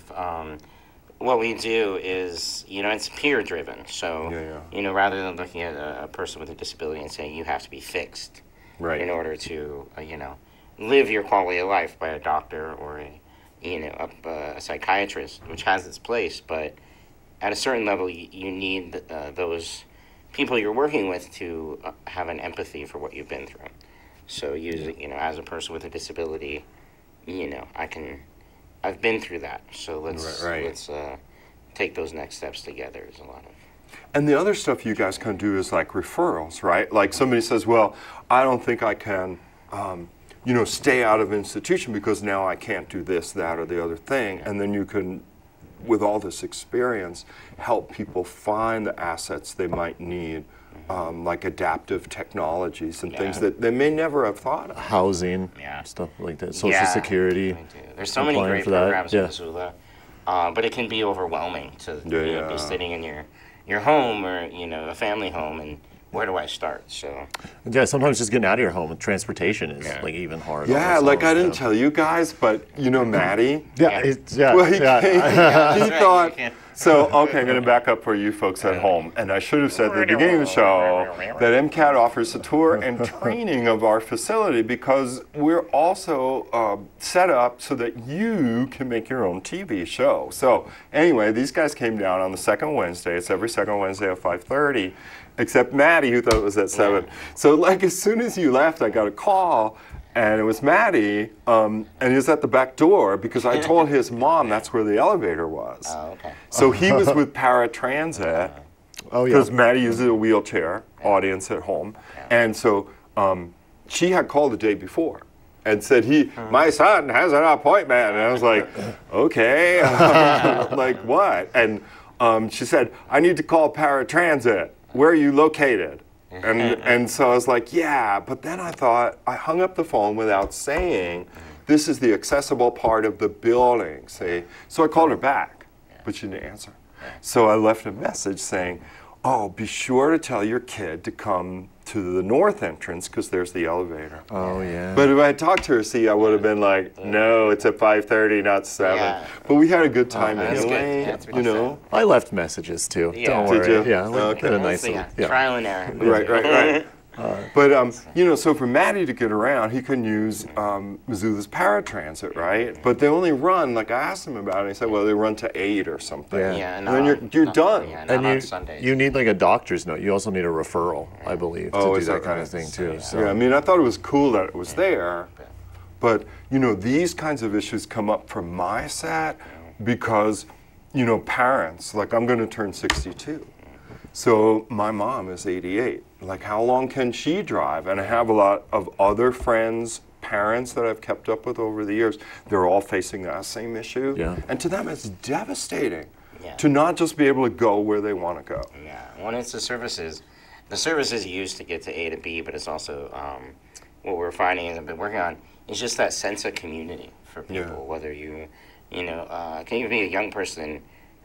what we do is, you know, it's peer driven. So, you know, rather than looking at a person with a disability and saying you have to be fixed in order to, you know, live your quality of life by a doctor or a psychiatrist, which has its place, but at a certain level, you need those people you're working with to have an empathy for what you've been through. So, you know, as a person with a disability, you know, I've been through that. So let's take those next steps together. Is a lot of. And the other stuff you guys can do is like referrals, right? Like somebody says, well, I don't think I can, you know, stay out of institution because now I can't do this, that, or the other thing. And then you can, with all this experience, help people find the assets they might need, like adaptive technologies and things that they may never have thought of. Housing, stuff like that, Social Security. There's so many great programs in Missoula, but it can be overwhelming to you know, be sitting in your home or, you know, a family home and where do I start? So sometimes just getting out of your home with transportation is like even hard. Yeah, like I didn't tell you guys, but you know Maddie? Well, he thought, so, okay, I'm going to back up for you folks at home. And I should have said at the beginning of the show that MCAT offers a tour and training of our facility because we're also set up so that you can make your own TV show. So anyway, these guys came down on the second Wednesday. It's every second Wednesday at 5:30. Except Maddie, who thought it was at 7. So like as soon as you left, I got a call, and it was Maddie, and he was at the back door because I told his mom that's where the elevator was. Oh, okay. So he was with paratransit, because Maddie uses a wheelchair, audience at home, and so she had called the day before and said, my son has an appointment, and I was like, okay, like what? And she said, I need to call paratransit. Where are you located? And so I was like, yeah, but then I thought, I hung up the phone without saying, this is the accessible part of the building, see? So I called her back, but she didn't answer. So I left a message saying, oh, be sure to tell your kid to come to the north entrance because there's the elevator. Oh, yeah. But if I had talked to her, see, I would have been like, no, it's at 5:30, not 7. Yeah. But we had a good time that's good. anyway, Yeah, that's what you you know. I left messages too. Yeah. Don't Did worry. you? Yeah, we Okay. did a nice Yeah, little. Yeah. trial and error. Right. But, you know, so for Maddie to get around, he can use Missoula's paratransit, right? But they only run, like I asked him about it, and he said, well, they run to 8 or something. Yeah. Yeah, And then you're done. Yeah, And not on Sundays. you need like a doctor's note. You also need a referral, I believe, Oh, to is do that that kind right? of thing too. So. Yeah, I mean, I thought it was cool that it was there, but, you know, these kinds of issues come up from my set because, you know, parents, like I'm going to turn 62. So my mom is 88. Like, how long can she drive? And I have a lot of other friends, parents that I've kept up with over the years. They're all facing that same issue. Yeah. And to them, it's devastating Yeah. to not just be able to go where they want to go. Yeah, when it's the services used to get to A to B, but it's also what we're finding and I've been working on is just that sense of community for people. Yeah. Whether you can even be a young person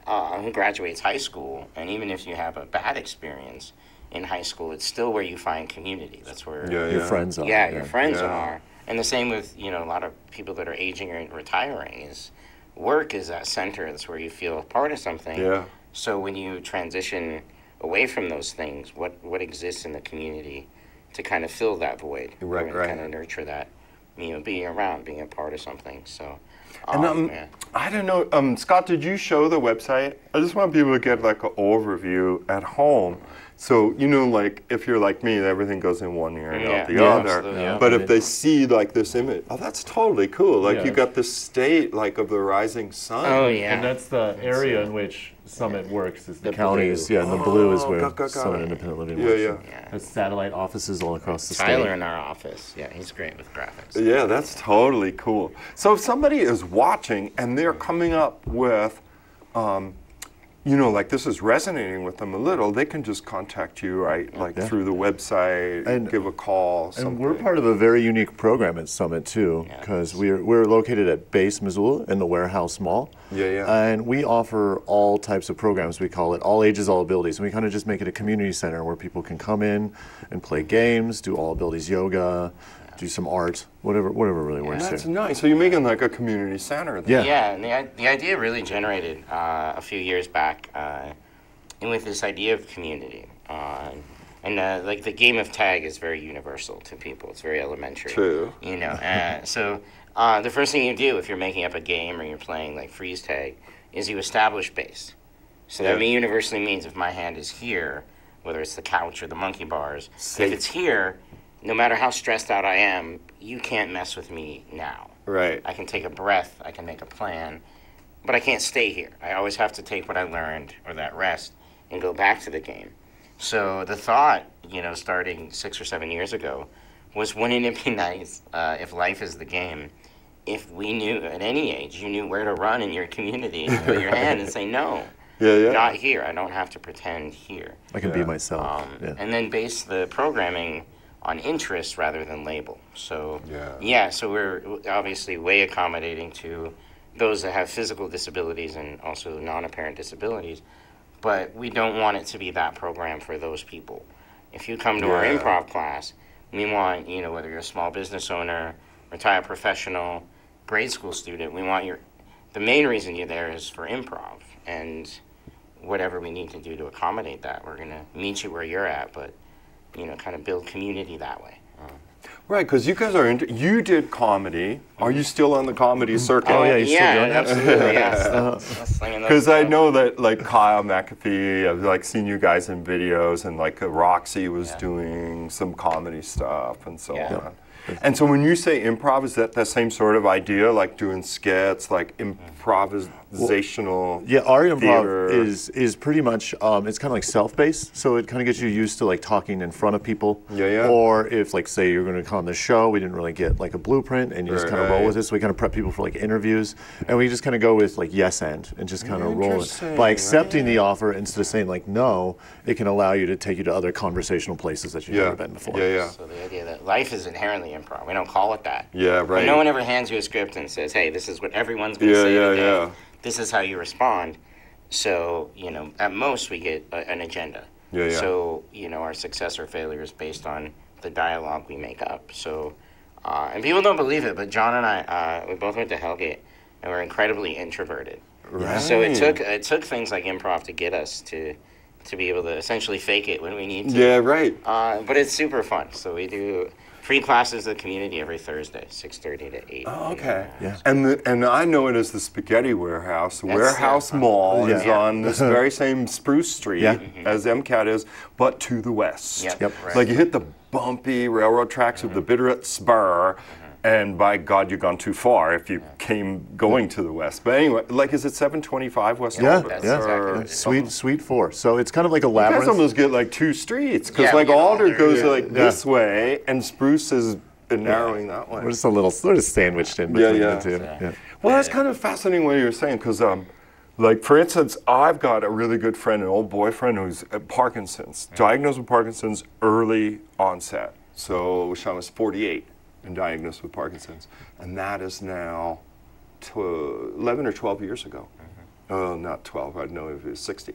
who graduates high school, and even if you have a bad experience in high school, it's still where you find community. That's where Your friends are. yeah, your friends Yeah. are. And the same with, you know, a lot of people that are aging or retiring is work is that center. That's where you feel a part of something. Yeah. So when you transition away from those things, what exists in the community to kind of fill that void? Right, and right. kind of nurture that, you know, being around, being a part of something. So, And yeah. I don't know, Scott, did you show the website? I just want people to get like an overview at home. So, you know, like if you're like me, everything goes in one ear and out the Yeah, other. absolutely, yeah. But if they see like this image, oh, that's totally cool. Like Yeah. you got this state like of the rising sun. Oh, yeah. And that's the area in which Summit works. Is the Counties, blue. yeah, and the blue is Oh, where got Summit it. Independent Living Yeah, works. yeah. Yeah. Has satellite offices all across the Tyler state. in our office. Yeah, he's great with graphics. Yeah, that's totally cool. So if somebody is watching and they're coming up with, you know, like this is resonating with them a little, they can just contact you, right? Like Yeah. through the website, And- give a call, And something. we're part of a very unique program at Summit too, Yeah. because we're located at Base Missoula in the Warehouse Mall. Yeah. And we offer all types of programs. We call it all ages, all abilities. And we kind of just make it a community center where people can come in and play games, do all abilities yoga, do some art, whatever really works That's here. nice. So you're making like a community center then. Yeah. Yeah, and the idea really generated a few years back and with this idea of community. And like the game of tag is very universal to people. It's very elementary. True. You know, so the first thing you do if you're making up a game or you're playing like freeze tag is you establish base. So that universally means if my hand is here, whether it's the couch or the monkey bars, Safe. if it's here, no matter how stressed out I am, you can't mess with me now. Right. I can take a breath, I can make a plan, but I can't stay here. I always have to take what I learned or that rest and go back to the game. So the thought, you know, starting 6 or 7 years ago, was wouldn't it be nice if life is the game, if we knew at any age, you knew where to run in your community and put your hand and say, no, not here. I don't have to pretend here. I can be myself. Yeah. And then base the programming on interest rather than label. So so we're obviously way accommodating to those that have physical disabilities and also non-apparent disabilities, but we don't want it to be that program for those people. If you come to our improv class, we want, you know, whether you're a small business owner, retired professional, grade school student, we want the main reason you're there is for improv, and whatever we need to do to accommodate that, we're gonna meet you where you're at, but you know, kind of build community that way. Right, because you guys are you did comedy. Are you still on the comedy circuit? Oh, yeah, you're still doing it? Absolutely, yes. Because I know that like Kyle McAfee, I've like seen you guys in videos, and like Roxy was doing some comedy stuff and so on. And so when you say improv, is that the same sort of idea, like doing skits, like improvisational? Yeah, our improv theater? is pretty much it's kind of like self-based, so it kind of gets you used to like talking in front of people. Yeah. Or if like say you're going to come on the show, we didn't really get like a blueprint, and you just kind of roll with it. So we kind of prep people for like interviews, and we just kind of go with like yes and just kind of roll it. By accepting the offer instead of saying like no, it can allow you to take you to other conversational places that you've never been before. So the idea that life is inherently improv, we don't call it that. Yeah, right. But no one ever hands you a script and says, hey, this is what everyone's going to say today. This is how you respond. So, you know, at most we get an agenda. Yeah, yeah. So, you know, our success or failure is based on the dialogue we make up. So, and people don't believe it, but John and I, we both went to Hellgate, and we're incredibly introverted. Right. So it took things like improv to get us to be able to essentially fake it when we need to. Yeah, right. But it's super fun. So we do free classes to the community every Thursday, 6:30 to 8. Oh, okay. Yeah. And I know it as the Spaghetti Warehouse. The Warehouse Mall is on this very same Spruce Street as MCAT is, but to the west. Yep. Right. Like you hit the bumpy railroad tracks of the Bitterroot Spur, and by God, you've gone too far if you came going to the west. But anyway, like, is it 725 West Albert? That's exactly what it is. Suite 4. So it's kind of like a You guys labyrinth. almost get like 2 streets, because Yeah, like we get Alder Alder. goes like this way, and Spruce has been narrowing that way. We're just a little sort of sandwiched in between the two. Yeah. Well, that's kind of fascinating what you were saying, because, like, for instance, I've got a really good friend, an old boyfriend who's Parkinson's, diagnosed with Parkinson's early onset. So Sean was 48 and diagnosed with Parkinson's, and that is now 11 or 12 years ago. Oh, not 12, I'd know if it was 60.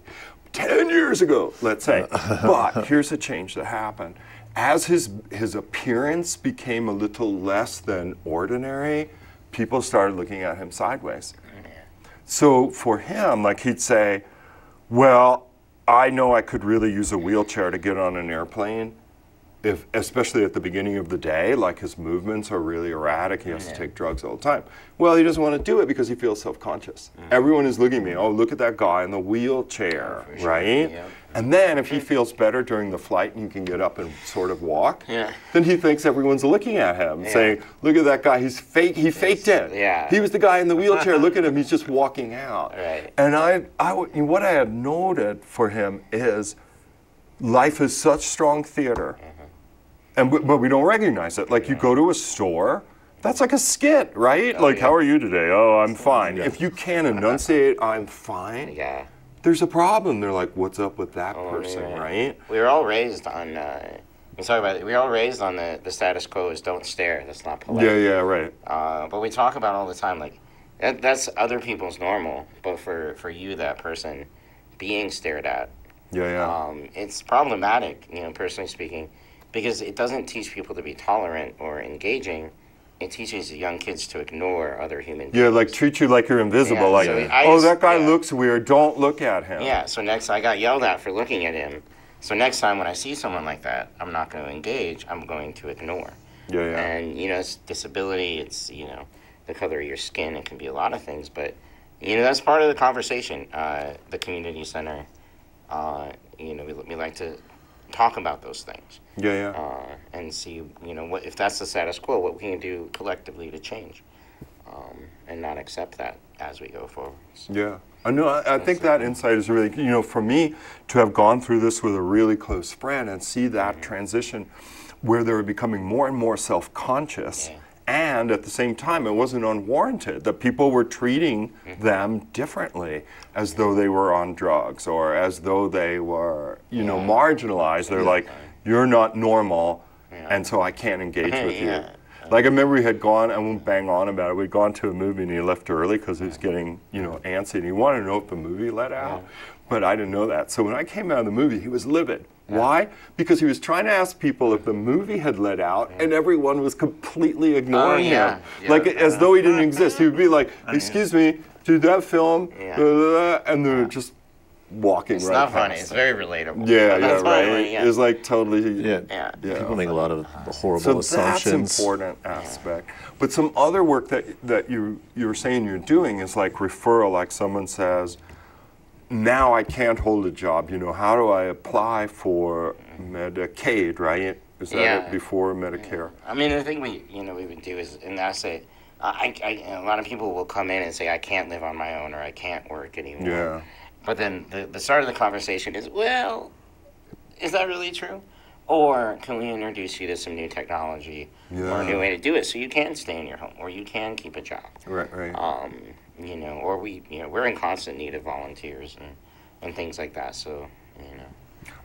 10 years ago, let's say. But here's a change that happened. As his appearance became a little less than ordinary, people started looking at him sideways. So for him, like, he'd say, well, I know I could really use a wheelchair to get on an airplane, especially at the beginning of the day, like his movements are really erratic, he has to take drugs all the time. Well, he doesn't want to do it because he feels self-conscious. Everyone is looking at me, oh, look at that guy in the wheelchair, right? Yeah. And then if he feels better during the flight and he can get up and sort of walk, then he thinks everyone's looking at him, saying, look at that guy, he faked it. Yeah. He was the guy in the wheelchair, look at him, he's just walking out. Right. And what I had noted for him is life is such strong theater. But we don't recognize it. Like, you go to a store, that's like a skit, right? Like, how are you today? Oh, I'm fine. If you can't enunciate, I'm fine, there's a problem. They're like, what's up with that person, right? We were all raised on, we talk about it, we were all raised on the status quo is don't stare, that's not polite. Yeah, right. But we talk about all the time, like, that's other people's normal, but for you, that person, being stared at, it's problematic, you know, personally speaking, because it doesn't teach people to be tolerant or engaging. It teaches young kids to ignore other human beings. Yeah, like treat you like you're invisible. Like, so that guy looks weird. Don't look at him. Yeah. So next, I got yelled at for looking at him. So next time when I see someone like that, I'm not going to engage. I'm going to ignore. Yeah. And you know, it's disability. It's, you know, the color of your skin. It can be a lot of things, but you know, that's part of the conversation. The community center. You know, we like to talk about those things. And see, you know, what if that's the status quo, what we can do collectively to change, and not accept that as we go forward. So. I think that insight is really, you know, for me to have gone through this with a really close friend and see that transition where they were becoming more and more self-conscious, and at the same time it wasn't unwarranted, that people were treating them differently, as though they were on drugs or as though they were, you know, marginalized. They're like, you're not normal, and so I can't engage with you. Like, I remember we had gone, I won't bang on about it, we'd gone to a movie and he left early because he was getting, you know, antsy, and he wanted to know if the movie let out, but I didn't know that. So when I came out of the movie, he was livid. Why? Because he was trying to ask people if the movie had let out, and everyone was completely ignoring him. Like, as though he didn't exist. He would be like, excuse me, did that film? And they're just walking it's right not past funny. him. It's very relatable. Right. It's like totally. People make a lot of horrible assumptions. So that's an important aspect. But some other work that you were saying you're doing is like referral. Like someone says, now I can't hold a job. You know, how do I apply for Medicaid? Right? Is that it before Medicare? I mean, the thing we would do is, and I say, a lot of people will come in and say, I can't live on my own, or I can't work anymore. But then the start of the conversation is, well, is that really true? Or can we introduce you to some new technology or a new way to do it so you can stay in your home or you can keep a job? Right. You know, or we're in constant need of volunteers and things like that. So, you know.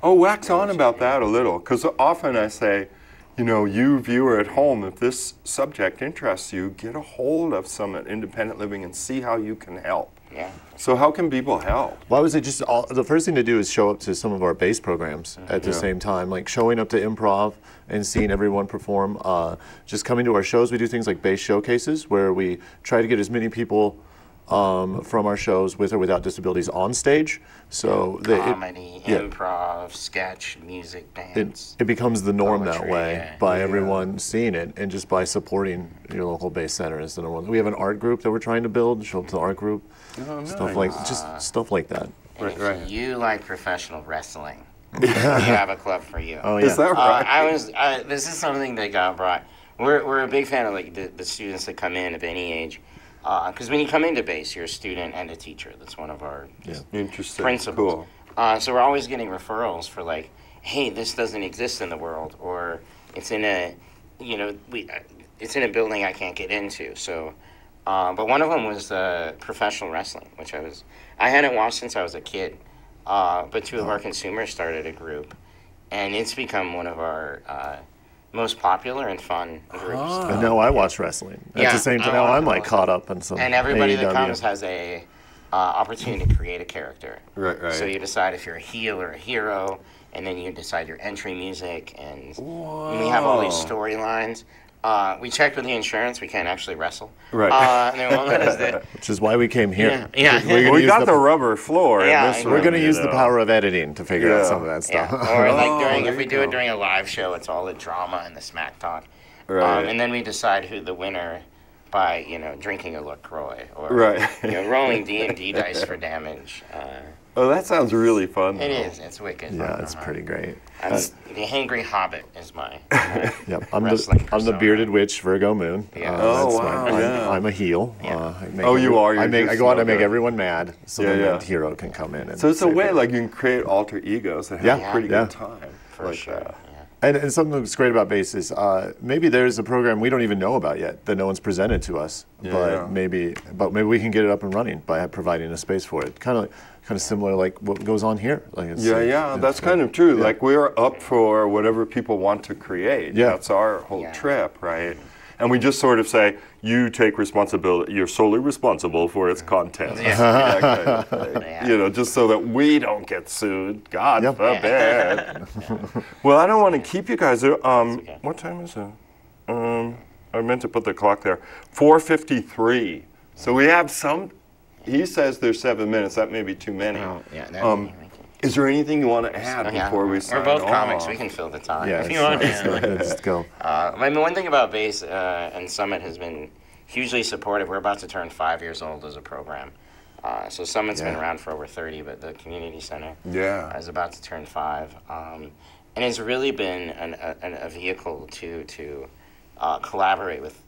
Oh, wax on about that a little, because often I say, you know, you viewer at home, if this subject interests you, get a hold of some independent living and see how you can help. Yeah. So how can people help? Well, I would say just the first thing to do is show up to some of our bass programs at the same time, like showing up to improv and seeing everyone perform. Just coming to our shows, we do things like bass showcases where we try to get as many people from our shows with or without disabilities on stage. So comedy, improv, sketch, music, dance. It becomes the norm poetry, that way by everyone seeing it and just by supporting your local bass center is the norm. We have an art group that we're trying to build. Show up to the art group. Stuff like stuff like that. And if you like professional wrestling, we have a club for you. Oh yeah, is that right? This is something that got brought. We're a big fan of like the students that come in of any age, because when you come into bass, you're a student and a teacher. That's one of our principles. Cool. So we're always getting referrals for like, hey, this doesn't exist in the world, or it's in a, it's in a building I can't get into. So. But one of them was professional wrestling, which I hadn't watched since I was a kid. But two of our consumers started a group, and it's become one of our most popular and fun groups. And now I watch wrestling. At the same time, now I'm like caught up in some. And everybody that AEW. comes has a opportunity to create a character. Right. So you decide if you're a heel or a hero, and then you decide your entry music, and we have all these storylines. We checked with the insurance. We can't actually wrestle. Right. And they won't let us do. Which is why we came here. Yeah. We got the rubber floor. Yeah, in this We're room, going to use the power of editing to figure out some of that stuff. Yeah. Or like if we do it during a live show, it's all the drama and the smack talk. Right. And then we decide who the winner by drinking a LaCroix or rolling D&D dice for damage. Oh, that sounds really fun. It is. It's wicked. Yeah, it's pretty great. The Hangry Hobbit is my Yep, I'm wrestling the bearded witch Virgo Moon. Yeah. I'm a heel. Yeah. You are. I go out and make okay. everyone mad, so then the hero can come in. And So it's a save way it. like you can create alter egos and have a pretty good time. For sure. And something that's great about bass is maybe there's a program we don't even know about yet that no one's presented to us, but maybe we can get it up and running by providing a space for it. Kind of similar like what goes on here. Like it's, that's kind of true. Yeah. Like we're up for whatever people want to create. Yeah. That's our whole trip, right? And we just sort of say, you take responsibility, you're solely responsible for its content. That kind of thing. Just so that we don't get sued. God forbid. Well, I don't want to keep you guys. What time is it? I meant to put the clock there. 4:53. So we have some. He says there's 7 minutes. That may be too many. Oh, is there anything you want to add before we sign off? We're both off? comics. We can fill the time if you want. Let's go. One thing about Bass and Summit has been hugely supportive. We're about to turn 5 years old as a program. So Summit's been around for over 30, but the community center is about to turn 5. And it's really been a vehicle to collaborate with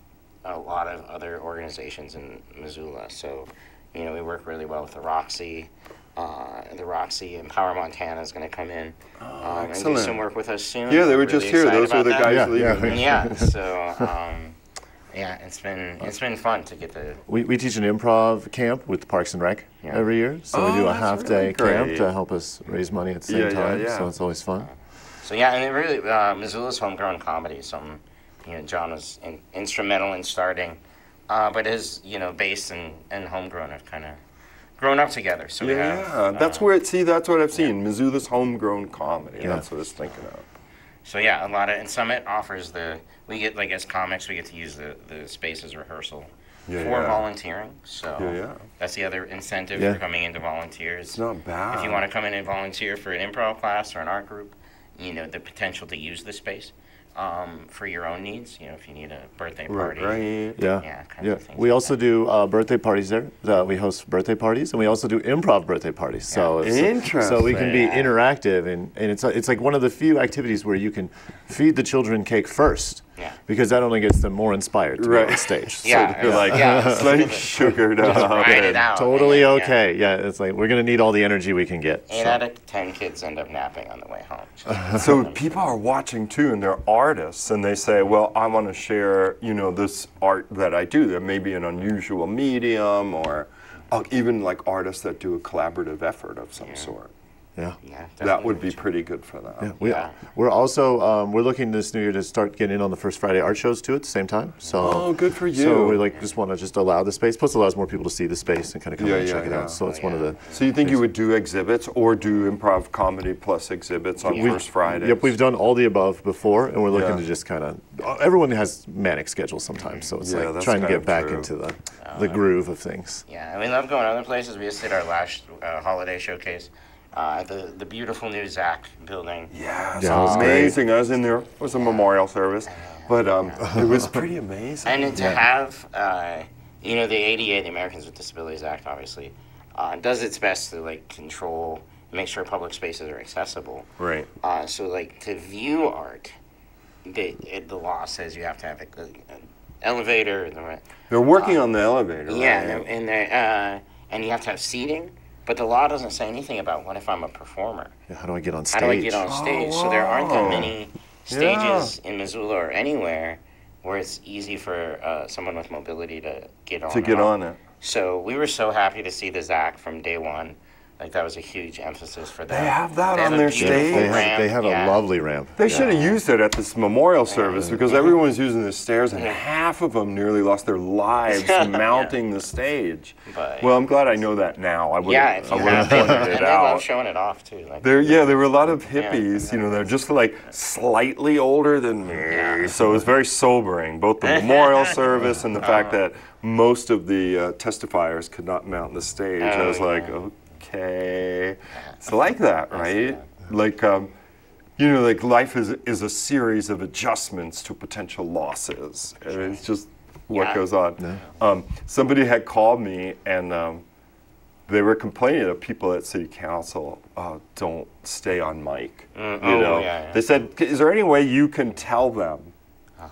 a lot of other organizations in Missoula. So, we work really well with the Roxy. The Roxy and Power Montana is going to come in and do some work with us soon. Yeah, they were just here. Those were the guys leaving. It's been fun to get the. We teach an improv camp with Parks and Rec every year, so we do a half-day camp to help us raise money at the same time. So it's always fun. And it really Missoula's homegrown comedy is something John was instrumental in starting, but his bass and homegrown have kind of grown up together. So that's where that's what I've seen. Missoula's homegrown comedy. That's what I was thinking of. So a lot of, and Summit offers we get, like, as comics, we get to use the space as rehearsal for volunteering. So that's the other incentive for coming in to volunteer. It's not bad. If you want to come in and volunteer for an improv class or an art group, the potential to use the space for your own needs. If you need a birthday party. We also do birthday parties there. We host birthday parties, and we also do improv birthday parties. So we can be interactive, and it's like one of the few activities where you can feed the children cake first. Because that only gets them more inspired to be on stage. It's like sugared up. Totally okay. It's like we're going to need all the energy we can get. 8 out of 10 kids end up napping on the way home. So people are watching too, and they're artists, and they say, well, I want to share, this art that I do. There may be an unusual medium, or even like artists that do a collaborative effort of some sort. Yeah. That would be pretty good for them. Yeah, we're also we're looking this new year to start getting in on the first Friday art shows too at the same time. So good for you. So we just want to just allow the space. Plus, it allows more people to see the space and kind of come in and check it out. So it's one of the. So you think you would do exhibits or do improv comedy plus exhibits on first Friday? Yep, we've done all the above before, and we're looking to just kind of. Everyone has manic schedules sometimes, so it's like trying to get back into the groove of things. Yeah, and we love going other places. We just did our last holiday showcase. The beautiful new Zach building. Yeah, it was amazing. I was in there. It was a memorial service, but it was pretty amazing. And to have, the ADA, the Americans with Disabilities Act, obviously, does its best to like control, make sure public spaces are accessible. Right. So like to view art, the law says you have to have an elevator. They're working on the elevator. Yeah, right? and you have to have seating. But the law doesn't say anything about what if I'm a performer? Yeah, how do I get on stage? How do I get on stage? So there aren't that many stages in Missoula or anywhere where it's easy for someone with mobility to get on. It. So we were so happy to see the Zach from day one. Like that was a huge emphasis for them. They have that on their stage. They have a lovely ramp. They should have used it at this memorial service because everyone was using the stairs and half of them nearly lost their lives mounting the stage. Well, I'm glad I know that now. I would have pointed it out. They love showing it off too. Like, there were a lot of hippies. They're just like slightly older than me, so it was very sobering. Both the memorial service and the fact that most of the testifiers could not mount the stage. I was like, okay, it's like that, right? Like, like life is a series of adjustments to potential losses, and it's just what goes on. Somebody had called me, and they were complaining that people at City Council don't stay on mic. They said, "Is there any way you can tell them?"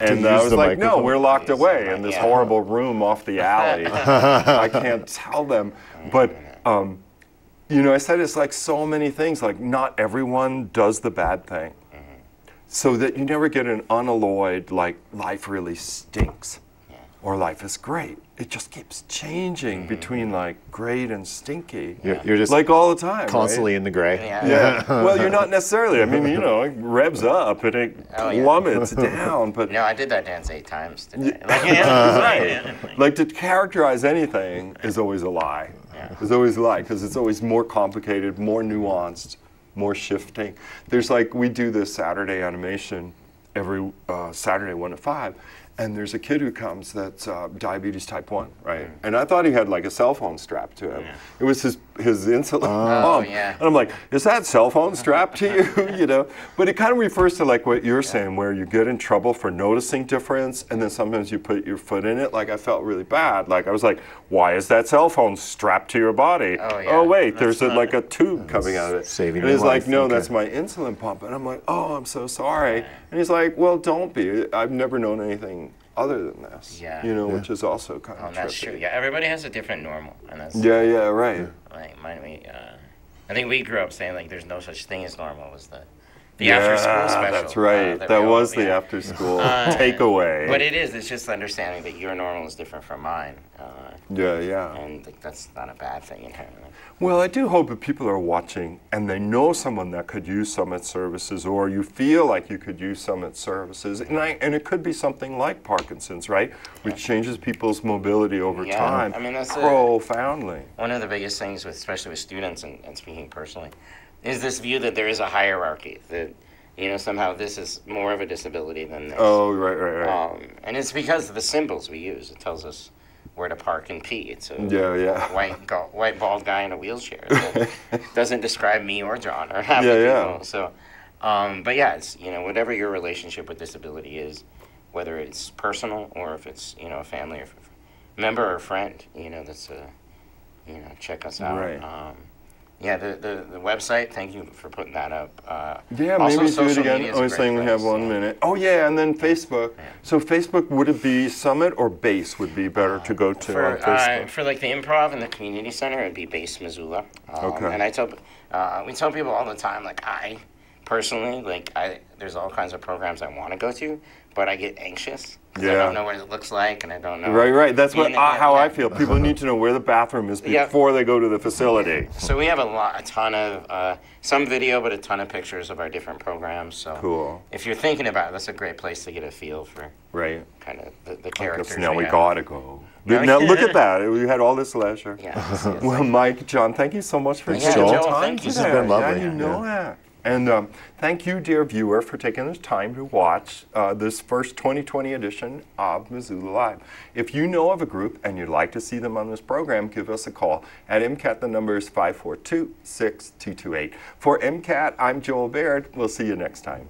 And I was like, "No, we're locked away in this horrible room off the alley. I can't tell them." But I said it's like so many things, like not everyone does the bad thing. So that you never get an unalloyed, like life really stinks or life is great. It just keeps changing between like great and stinky. You're just like all the time, constantly right? in the gray. Well, you're not necessarily. I mean, it revs up and it plummets down. But I did that dance 8 times today. Like to characterize anything is always a lie. It's always a lie because it's always more complicated, more nuanced, more shifting. There's like, we do this Saturday animation every Saturday 1 to 5. And there's a kid who comes that's diabetes type 1, right? And I thought he had like a cell phone strapped to him. It was his insulin pump. And I'm like, is that cell phone strapped to you? But it kind of refers to like what you're saying, where you get in trouble for noticing difference, and then sometimes you put your foot in it. Like I felt really bad. Like I was like, why is that cell phone strapped to your body? Oh wait, there's like a tube coming out of it. Saving and he's like, no, that's my insulin pump. And I'm like, oh, I'm so sorry. And he's like, well, don't be. I've never known anything other than this, which is also kind of that's tricky. true. Yeah, everybody has a different normal, and that's right. Like I think we grew up saying like there's no such thing as normal. Was the after school special? That's right. That was the after school takeaway. But it is. It's just understanding that your normal is different from mine. And that's not a bad thing inherently. Well, I do hope that people are watching and they know someone that could use Summit services, or you feel like you could use Summit services, and it could be something like Parkinson's, right, which changes people's mobility over time. I mean, that's profoundly. One of the biggest things, especially with students, and speaking personally, is this view that there is a hierarchy, that somehow this is more of a disability than this. Oh, right. And it's because of the symbols we use. It tells us where to park and pee. It's a white bald guy in a wheelchair. That doesn't describe me or John or half the people. So, but it's whatever your relationship with disability is, whether it's personal or if it's a family or member or friend, that's check us out. Right. The website, thank you for putting that up. Maybe do it again. I was saying we have 1 minute. Oh, and then Facebook. So Facebook, would it be Summit or Base would be better to go to on Facebook? For like the improv and the community center, it would be Base Missoula. And we tell people all the time, like, personally, like there's all kinds of programs I want to go to, but I get anxious because I Yeah. don't know what it looks like, and I don't know. Right. That's what how yeah. I feel. People need to know where the bathroom is Yeah. before they go to the facility. So we have a ton of some video, but a ton of pictures of our different programs. So Cool. if you're thinking about it, that's a great place to get a feel for Right. kind of the I characters. guess now we have. gotta go. No, Now look at that. We had all this leisure. Yeah. Yes, yes. Well, Mike, John, thank you so much for Yeah, taking the Joel, time thank you. today. This has been lovely. Yeah, you know that. And thank you, dear viewer, for taking the time to watch this first 2020 edition of Missoula Live. If you know of a group and you'd like to see them on this program, give us a call. At MCAT, the number is 542-6228. For MCAT, I'm Joel Baird. We'll see you next time.